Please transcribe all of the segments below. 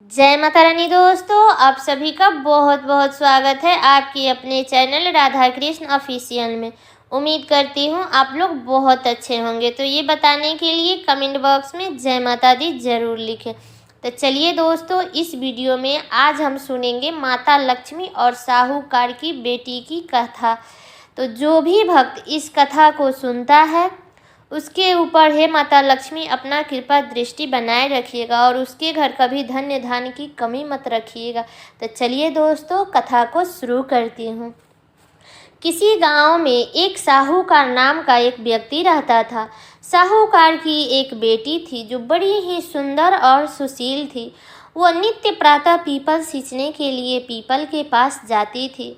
जय माता रानी दोस्तों, आप सभी का बहुत बहुत स्वागत है आपकी अपने चैनल राधा कृष्ण ऑफिशियल में। उम्मीद करती हूँ आप लोग बहुत अच्छे होंगे। तो ये बताने के लिए कमेंट बॉक्स में जय माता दी ज़रूर लिखें। तो चलिए दोस्तों, इस वीडियो में आज हम सुनेंगे माता लक्ष्मी और साहूकार की बेटी की कथा। तो जो भी भक्त इस कथा को सुनता है उसके ऊपर है माता लक्ष्मी अपना कृपा दृष्टि बनाए रखिएगा और उसके घर कभी धन्य धान्य की कमी मत रखिएगा। तो चलिए दोस्तों, कथा को शुरू करती हूँ। किसी गांव में एक साहूकार नाम का एक व्यक्ति रहता था। साहूकार की एक बेटी थी जो बड़ी ही सुंदर और सुशील थी। वह नित्य प्रातः पीपल सींचने के लिए पीपल के पास जाती थी।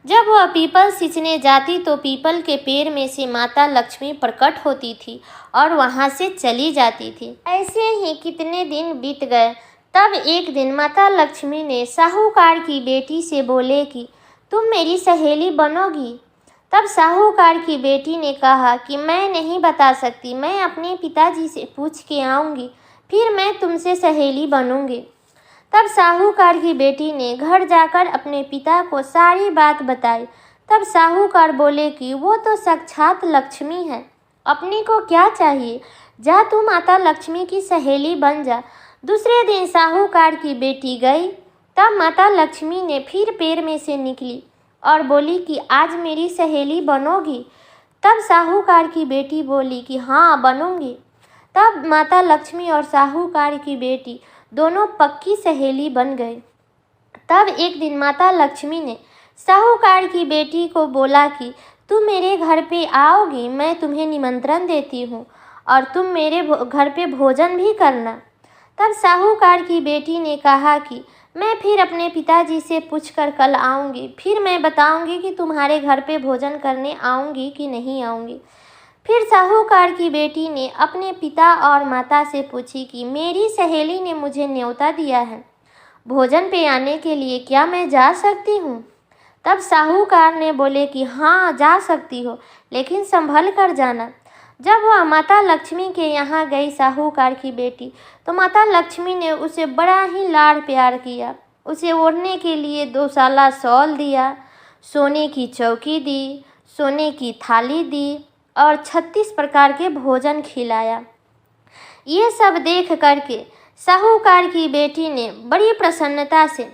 जब वह पीपल सींचने जाती तो पीपल के पेड़ में से माता लक्ष्मी प्रकट होती थी और वहां से चली जाती थी। ऐसे ही कितने दिन बीत गए। तब एक दिन माता लक्ष्मी ने साहूकार की बेटी से बोले कि तुम मेरी सहेली बनोगी। तब साहूकार की बेटी ने कहा कि मैं नहीं बता सकती, मैं अपने पिताजी से पूछ के आऊँगी, फिर मैं तुमसे सहेली बनूँगी। तब साहूकार की बेटी ने घर जाकर अपने पिता को सारी बात बताई। तब साहूकार बोले कि वो तो साक्षात लक्ष्मी है, अपने को क्या चाहिए, जा तू माता लक्ष्मी की सहेली बन जा। दूसरे दिन साहूकार की बेटी गई। तब माता लक्ष्मी ने फिर पेड़ में से निकली और बोली कि आज मेरी सहेली बनोगी। तब साहूकार की बेटी बोली कि हाँ बनूंगी। तब माता लक्ष्मी और साहूकार की बेटी दोनों पक्की सहेली बन गए। तब एक दिन माता लक्ष्मी ने साहूकार की बेटी को बोला कि तुम मेरे घर पे आओगी, मैं तुम्हें निमंत्रण देती हूँ और तुम मेरे घर पे भोजन भी करना। तब साहूकार की बेटी ने कहा कि मैं फिर अपने पिताजी से पूछकर कल आऊँगी, फिर मैं बताऊँगी कि तुम्हारे घर पे भोजन करने आऊँगी कि नहीं आऊँगी। फिर साहूकार की बेटी ने अपने पिता और माता से पूछी कि मेरी सहेली ने मुझे न्योता दिया है भोजन पे आने के लिए, क्या मैं जा सकती हूँ? तब साहूकार ने बोले कि हाँ जा सकती हो, लेकिन संभल कर जाना। जब वह माता लक्ष्मी के यहाँ गई साहूकार की बेटी, तो माता लक्ष्मी ने उसे बड़ा ही लाड प्यार किया। उसे ओढ़ने के लिए 2 साला शॉल दिया, सोने की चौकी दी, सोने की थाली दी और 36 प्रकार के भोजन खिलाया। ये सब देख करके साहूकार की बेटी ने बड़ी प्रसन्नता से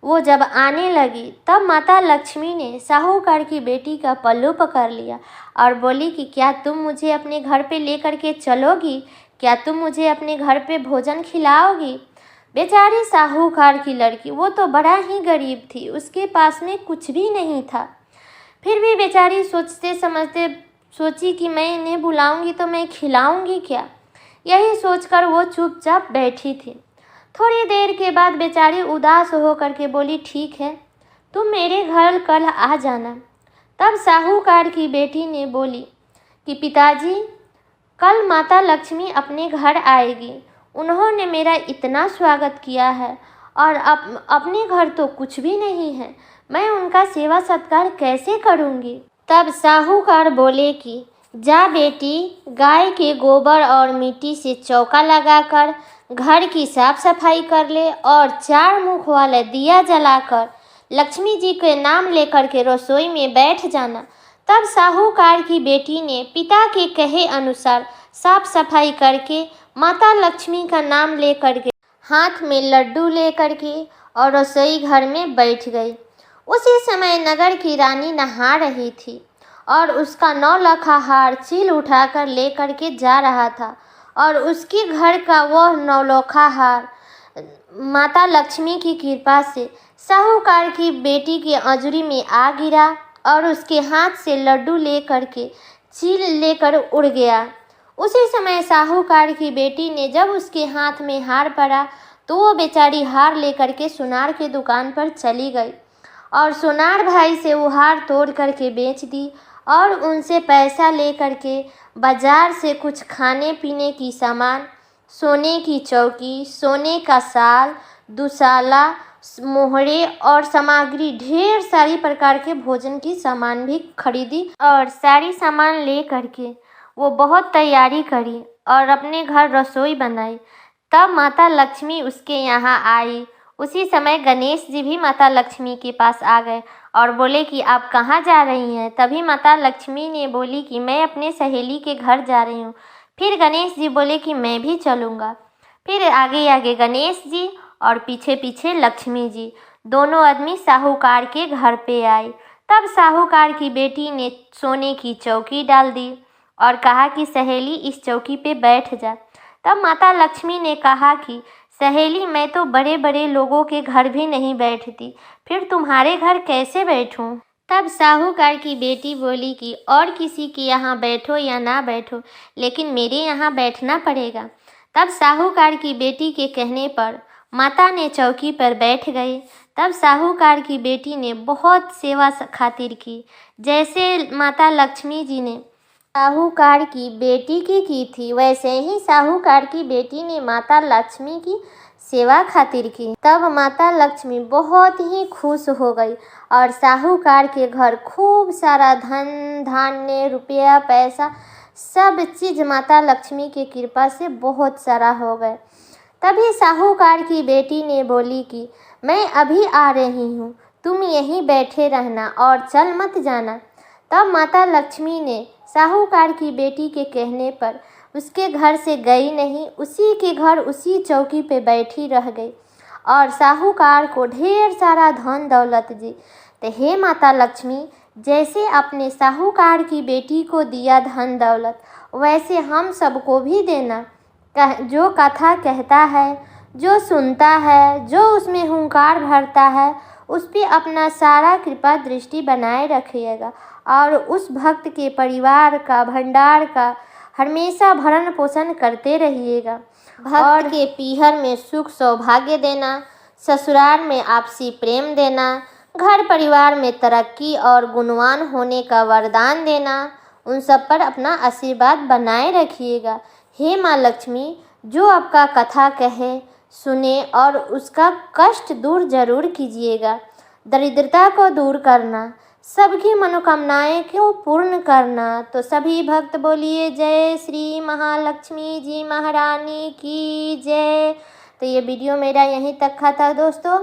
वो जब आने लगी, तब माता लक्ष्मी ने साहूकार की बेटी का पल्लू पकड़ लिया और बोली कि क्या तुम मुझे अपने घर पे लेकर के चलोगी, क्या तुम मुझे अपने घर पे भोजन खिलाओगी? बेचारी साहूकार की लड़की, वो तो बड़ा ही गरीब थी, उसके पास में कुछ भी नहीं था। फिर भी बेचारी सोचते समझते सोची कि मैं इन्हें बुलाऊंगी तो मैं खिलाऊंगी क्या। यही सोचकर वो चुपचाप बैठी थी। थोड़ी देर के बाद बेचारी उदास हो करके बोली ठीक है, तुम मेरे घर कल आ जाना। तब साहूकार की बेटी ने बोली कि पिताजी, कल माता लक्ष्मी अपने घर आएगी, उन्होंने मेरा इतना स्वागत किया है और अपने घर तो कुछ भी नहीं है, मैं उनका सेवा सत्कार कैसे करूँगी। तब साहूकार बोले कि जा बेटी, गाय के गोबर और मिट्टी से चौका लगाकर घर की साफ सफाई कर ले और 4 मुख वाला दिया जलाकर लक्ष्मी जी के नाम लेकर के रसोई में बैठ जाना। तब साहूकार की बेटी ने पिता के कहे अनुसार साफ सफाई करके माता लक्ष्मी का नाम लेकर के हाथ में लड्डू लेकर के और रसोई घर में बैठ गई। उसी समय नगर की रानी नहा रही थी और उसका 9 लखा हार चील उठाकर लेकर के जा रहा था और उसके घर का वह 9 लखा हार माता लक्ष्मी की कृपा से साहूकार की बेटी के अंजुरी में आ गिरा और उसके हाथ से लड्डू लेकर के चील लेकर उड़ गया। उसी समय साहूकार की बेटी ने जब उसके हाथ में हार पड़ा तो वो बेचारी हार लेकर के सुनार की दुकान पर चली गई और सुनार भाई से वो हार तोड़ करके बेच दी और उनसे पैसा लेकर के बाजार से कुछ खाने पीने की सामान, सोने की चौकी, सोने का साल, दुसाला, मोहरे और सामग्री, ढेर सारी प्रकार के भोजन की सामान भी खरीदी और सारी सामान ले करके वो बहुत तैयारी करी और अपने घर रसोई बनाई। तब माता लक्ष्मी उसके यहाँ आई। उसी समय गणेश जी भी माता लक्ष्मी के पास आ गए और बोले कि आप कहाँ जा रही हैं। तभी माता लक्ष्मी ने बोली कि मैं अपने सहेली के घर जा रही हूँ। फिर गणेश जी बोले कि मैं भी चलूँगा। फिर आगे आगे गणेश जी और पीछे पीछे लक्ष्मी जी, दोनों आदमी साहूकार के घर पे आए। तब साहूकार की बेटी ने सोने की चौकी डाल दी और कहा कि सहेली इस चौकी पे बैठ जा। तब माता लक्ष्मी ने कहा कि सहेली, मैं तो बड़े बड़े लोगों के घर भी नहीं बैठती, फिर तुम्हारे घर कैसे बैठूं? तब साहूकार की बेटी बोली कि और किसी के यहाँ बैठो या ना बैठो, लेकिन मेरे यहाँ बैठना पड़ेगा। तब साहूकार की बेटी के कहने पर माता ने चौकी पर बैठ गई। तब साहूकार की बेटी ने बहुत सेवा खातिर की, जैसे माता लक्ष्मी जी ने साहूकार की बेटी की थी, वैसे ही साहूकार की बेटी ने माता लक्ष्मी की सेवा खातिर की। तब माता लक्ष्मी बहुत ही खुश हो गई और साहूकार के घर खूब सारा धन धान्य रुपया पैसा सब चीज़ माता लक्ष्मी की कृपा से बहुत सारा हो गए। तभी साहूकार की बेटी ने बोली कि मैं अभी आ रही हूँ, तुम यहीं बैठे रहना और चल मत जाना। तब माता लक्ष्मी ने साहूकार की बेटी के कहने पर उसके घर से गई नहीं, उसी के घर उसी चौकी पे बैठी रह गई और साहूकार को ढेर सारा धन दौलत दी। तो हे माता लक्ष्मी, जैसे अपने साहूकार की बेटी को दिया धन दौलत, वैसे हम सबको भी देना। जो कथा कहता है, जो सुनता है, जो उसमें हुंकार भरता है, उस पर अपना सारा कृपा दृष्टि बनाए रखिएगा और उस भक्त के परिवार का भंडार का हमेशा भरण पोषण करते रहिएगा। भक्त के पीहर में सुख सौभाग्य देना, ससुराल में आपसी प्रेम देना, घर परिवार में तरक्की और गुणवान होने का वरदान देना, उन सब पर अपना आशीर्वाद बनाए रखिएगा। हे माँ लक्ष्मी, जो आपका कथा कहे सुने और उसका कष्ट दूर जरूर कीजिएगा। दरिद्रता को दूर करना, सबकी मनोकामनाएं को पूर्ण करना। तो सभी भक्त बोलिए जय श्री महालक्ष्मी जी महारानी की जय। तो ये वीडियो मेरा यहीं तक था दोस्तों।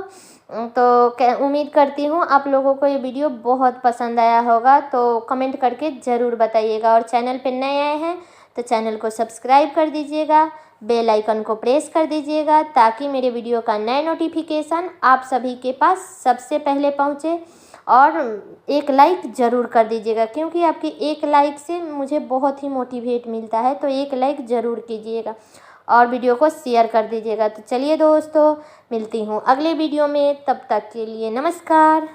तो उम्मीद करती हूँ आप लोगों को ये वीडियो बहुत पसंद आया होगा, तो कमेंट करके ज़रूर बताइएगा। और चैनल पर नए आए हैं तो चैनल को सब्सक्राइब कर दीजिएगा, बेल आइकन को प्रेस कर दीजिएगा ताकि मेरे वीडियो का नया नोटिफिकेशन आप सभी के पास सबसे पहले पहुँचे। और एक लाइक ज़रूर कर दीजिएगा, क्योंकि आपकी एक लाइक से मुझे बहुत ही मोटिवेट मिलता है। तो एक लाइक ज़रूर कीजिएगा और वीडियो को शेयर कर दीजिएगा। तो चलिए दोस्तों, मिलती हूँ अगले वीडियो में, तब तक के लिए नमस्कार।